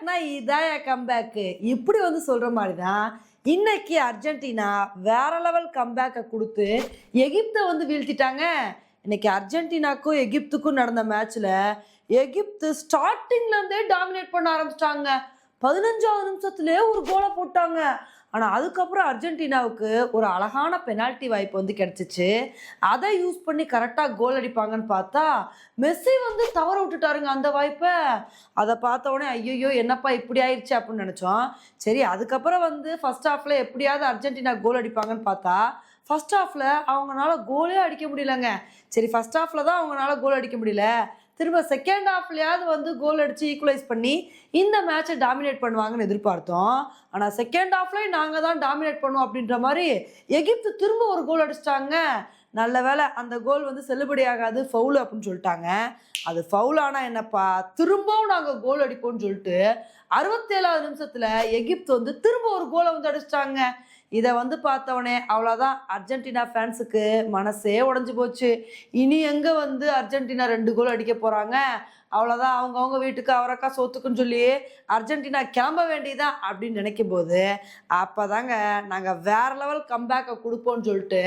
கம்பேக்னா இதான் கம்பேக்கு இப்படி வந்து சொல்ற மாதிரி தான் இன்னைக்கு அர்ஜென்டினா வேற லெவல் கம்பேக்கை கொடுத்து எகிப்தை வந்து வீழ்த்திட்டாங்க. இன்னைக்கு அர்ஜென்டினாக்கும் எகிப்துக்கும் நடந்த மேட்ச்ல எகிப்து ஸ்டார்டிங்ல இருந்தே டாமினேட் பண்ண ஆரம்பிச்சிட்டாங்க. 15வது நிமிஷத்துலயே ஒரு கோலை போட்டாங்க. ஆனா அதுக்கப்புறம் அர்ஜென்டினாவுக்கு ஒரு அழகான பெனால்ட்டி வாய்ப்பு வந்து கிடைச்சிச்சு. அதை யூஸ் பண்ணி கரெக்டா கோல் அடிப்பாங்கன்னு பார்த்தா மெஸ்ஸி வந்து தவற விட்டுட்டாருங்க அந்த வாய்ப்பை. அதை பார்த்த உடனே ஐயோ என்னப்பா இப்படி ஆயிடுச்சு அப்படின்னு நினைச்சோம். சரி, அதுக்கப்புறம் வந்து ஃபர்ஸ்ட் ஹாஃப்ல எப்படியாவது அர்ஜென்டினா கோல் அடிப்பாங்கன்னு பார்த்தா ஃபர்ஸ்ட் ஹாஃப்ல அவங்களால கோலே அடிக்க முடியலங்க. சரி, ஃபர்ஸ்ட் ஹாஃப்ல தான் அவங்களால கோல் அடிக்க முடியல, திரும்ப செகண்ட் ஹாஃப்லயாவது வந்து கோல் அடிச்சு ஈக்குவலைஸ் பண்ணி இந்த மேட்சை டாமினேட் பண்ணுவாங்கன்னு எதிர்பார்த்தோம். ஆனால் செகண்ட் ஹாஃப்லேயும் நாங்கள் தான் டாமினேட் பண்ணுவோம் அப்படின்ற மாதிரி எகிப்து திரும்ப ஒரு கோல் அடிச்சிட்டாங்க. நல்ல வேலை அந்த கோல் வந்து செல்லுபடி ஆகாது, ஃபவுல் அப்படின்னு சொல்லிட்டாங்க. அது ஃபவுல் ஆனால் என்னப்பா, திரும்பவும் நாங்கள் கோல் அடிப்போம்னு சொல்லிட்டு 67வது நிமிஷத்தில் எகிப்து வந்து திரும்ப ஒரு கோலை வந்து அடிச்சிட்டாங்க. இதை வந்து பார்த்தவனே அவ்வளோதான், அர்ஜென்டினா ஃபேன்ஸுக்கு மனசே உடஞ்சி போச்சு. இனி எங்கே வந்து அர்ஜென்டினா 2 கோல் அடிக்க போகிறாங்க, அவ்வளோதான் அவங்கவுங்க வீட்டுக்கு அவரக்கா சோத்துக்குன்னு சொல்லி அர்ஜென்டினா கிளம்ப வேண்டியதான் அப்படின்னு நினைக்கும் போது அப்போ தாங்க நாங்கள் வேற லெவல் கம்பேக்கை கொடுப்போம்னு சொல்லிட்டு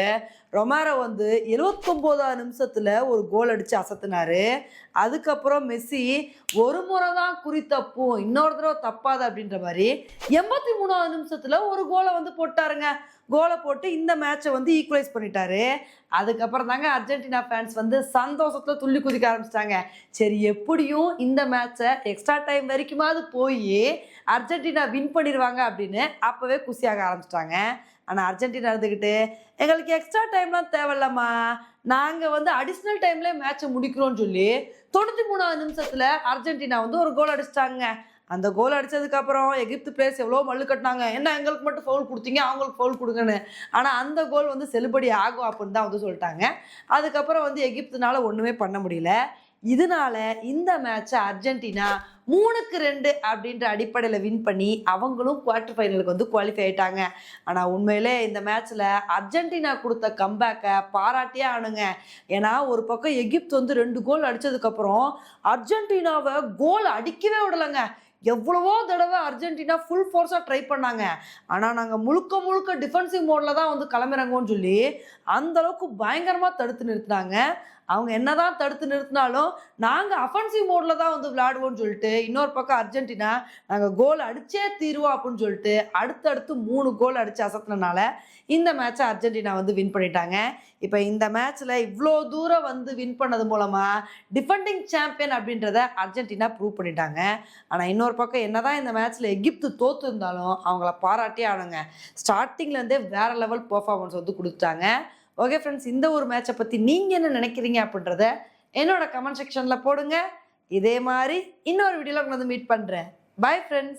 ரொமாரோ வந்து 79வது நிமிஷத்தில் ஒரு கோல் அடித்து அசத்தினாரு. அதுக்கப்புறம் மெஸ்ஸி ஒரு முறை தான் குறி தப்பும், இன்னொரு தடவை தப்பாது அப்படின்ற மாதிரி 83வது நிமிஷத்தில் ஒரு கோலை வந்து போட்டாருங்க. கோலை போட்டு இந்த மேட்சை வந்து ஈக்குவலைஸ் பண்ணிட்டாரு. அதுக்கப்புறம் தாங்க அர்ஜென்டினா ஃபேன்ஸ் வந்து சந்தோஷத்தில் துள்ளி குதிக்க ஆரம்பிச்சிட்டாங்க. சரி, எப்படியும் இந்த மேட்சை எக்ஸ்ட்ரா டைம் வரைக்குமாவது போய் அர்ஜென்டினா வின் பண்ணிடுவாங்க அப்படின்னு அப்போவே குஷியாக ஆரம்பிச்சிட்டாங்க. ஆனால் அர்ஜென்டினா இருந்துக்கிட்டு எங்களுக்கு எக்ஸ்ட்ரா டைம்லாம் தேவையில்லம்மா, நாங்கள் வந்து அடிஷ்னல் டைம்லேயே மேட்சை முடிக்கிறோம்னு சொல்லி 93வது நிமிஷத்தில் அர்ஜென்டினா வந்து ஒரு கோல் அடிச்சிட்டாங்க. அந்த கோல் அடித்ததுக்கு அப்புறம் எகிப்து பிளேயர்ஸ் எவ்வளோ மல்லு கட்டினாங்க, என்ன எங்களுக்கு மட்டும் ஃபவுல் கொடுத்தீங்க அவங்களுக்கு ஃபவுல் கொடுங்கன்னு. ஆனால் அந்த கோல் வந்து செல்லுபடி ஆகும் அப்படின்னு தான் வந்து சொல்லிட்டாங்க. அதுக்கப்புறம் வந்து எகிப்துனால ஒன்றுமே பண்ண முடியல. இதனால இந்த மேட்சை அர்ஜென்டினா 3-2 அப்படின்ற அடிப்படையில் வின் பண்ணி அவங்களும் குவார்டர் ஃபைனலுக்கு வந்து குவாலிஃபை ஆயிட்டாங்க. ஆனால் உண்மையிலே இந்த மேட்ச்சில் அர்ஜென்டினா கொடுத்த கம்பேக்கை பாராட்டியே ஆனுங்க. ஏன்னா ஒரு பக்கம் எகிப்து வந்து 2 கோல் அடித்ததுக்கப்புறம் அர்ஜென்டினாவை கோல் அடிக்கவே விடலைங்க. எவ்வளவோ தடவை அர்ஜென்டினா ஃபுல் ஃபோர்ஸாக ட்ரை பண்ணாங்க. ஆனால் நாங்கள் முழுக்க முழுக்க டிஃபென்சிவ் மோடில் தான் வந்து கிளம்புறோங்கன்னு சொல்லி அந்த அளவுக்கு பயங்கரமாக தடுத்து நிறுத்தினாங்க. அவங்க என்னதான் தடுத்து நிறுத்தினாலும் நாங்கள் அஃபென்சிவ் மோடில் தான் வந்து விளையாடுவோம்னு சொல்லிட்டு இன்னொரு பக்கம் அர்ஜென்டினா நாங்கள் கோல் அடிச்சே தீருவோம் அப்படின்னு சொல்லிட்டு அடுத்தடுத்து 3 கோல் அடித்து அசத்தினால இந்த மேட்சை அர்ஜென்டினா வந்து வின் பண்ணிட்டாங்க. இப்போ இந்த மேட்ச்சில் இவ்வளோ தூரம் வந்து வின் பண்ணது மூலமாக டிஃபெண்டிங் சாம்பியன் அப்படின்றத அர்ஜென்டினா ப்ரூவ் பண்ணிட்டாங்க. ஆனால் இன்னொரு பக்கம் என்னதான் இந்த மேட்ச்சில் எகிப்து தோற்று இருந்தாலும் அவங்கள பாராட்டியே ஆனுங்க. ஸ்டார்டிங்லேருந்தே வேற லெவல் பெர்ஃபார்மன்ஸ் வந்து கொடுத்தாங்க. ஓகே ஃப்ரெண்ட்ஸ், இந்த ஒரு மேட்சை பற்றி நீங்கள் என்ன நினைக்கிறீங்க அப்படின்றத என்னோட கமெண்ட் செக்ஷனில் போடுங்க. இதே மாதிரி இன்னொரு வீடியோவில் உங்களை வந்து மீட் பண்ணுறேன். Bye friends.